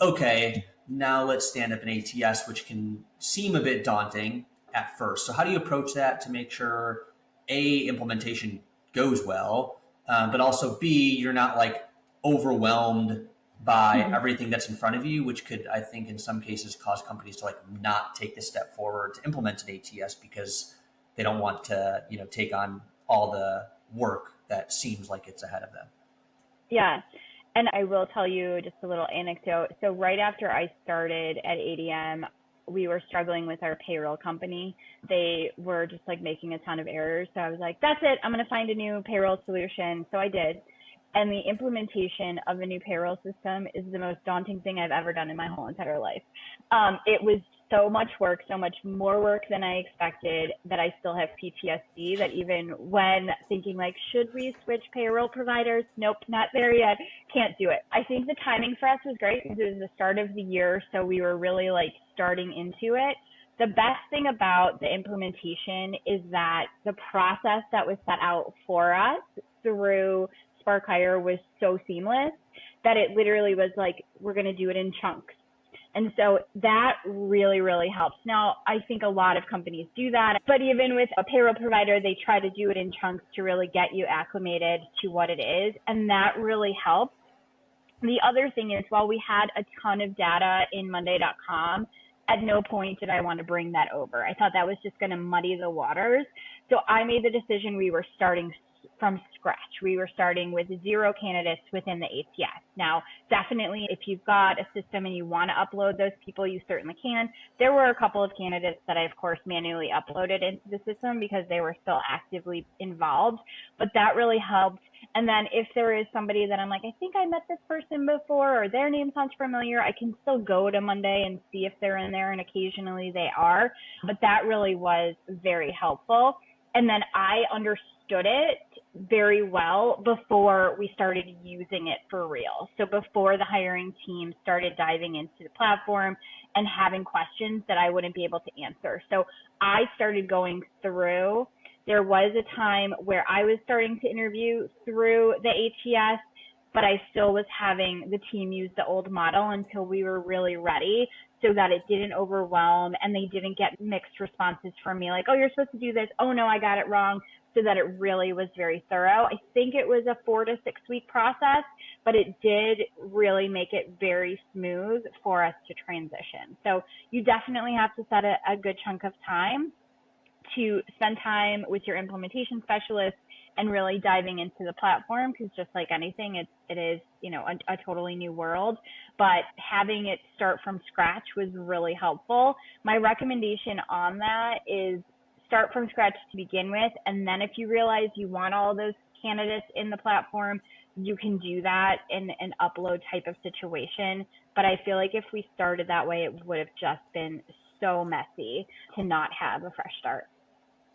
okay, now let's stand up an ATS, which can seem a bit daunting at first. So how do you approach that to make sure implementation goes well, but also B, you're not like overwhelmed by everything that's in front of you, which could, I think, in some cases cause companies to like not take the step forward to implement an ATS because they don't want to, take on all the work that seems like it's ahead of them. Yeah. And I will tell you just a little anecdote. So right after I started at ADM, we were struggling with our payroll company. They were just like making a ton of errors. So I was like, that's it. I'm going to find a new payroll solution. So I did. And the implementation of a new payroll system is the most daunting thing I've ever done in my whole entire life. It was so much work, so much more work than I expected, that I still have PTSD, that even when thinking like, should we switch payroll providers? Nope, not there yet. Can't do it. I think the timing for us was great because it was the start of the year. So we were really like starting into it. The best thing about the implementation is that the process that was set out for us through Spark Hire was so seamless that it literally was like, we're going to do it in chunks. And so that really, really helps. Now, I think a lot of companies do that, but even with a payroll provider, they try to do it in chunks to really get you acclimated to what it is. And that really helps. The other thing is, while we had a ton of data in Monday.com, at no point did I want to bring that over. I thought that was just going to muddy the waters. So I made the decision we were starting from scratch. We were starting with 0 candidates within the ATS. Now, definitely, if you've got a system and you want to upload those people, you certainly can. There were a couple of candidates that I, of course, manually uploaded into the system because they were still actively involved, but that really helped. And then if there is somebody that I'm like, I think I met this person before, or their name sounds familiar, I can still go to Monday and see if they're in there, and occasionally they are. But that really was very helpful. And then I understood it very well before we started using it for real. So before the hiring team started diving into the platform and having questions that I wouldn't be able to answer. So I started going through. There was a time where I was starting to interview through the ATS, but I still was having the team use the old model until we were really ready, so that it didn't overwhelm and they didn't get mixed responses from me like, oh, you're supposed to do this. Oh, no, I got it wrong. So that it really was very thorough. I think it was a 4 to 6 week process, but it did really make it very smooth for us to transition. So you definitely have to set a good chunk of time to spend time with your implementation specialist and really diving into the platform, because just like anything, it is, a totally new world. But having it start from scratch was really helpful. My recommendation on that is start from scratch to begin with, and then if you realize you want all of those candidates in the platform, you can do that in an upload type of situation. But I feel like if we started that way, it would have just been so messy to not have a fresh start.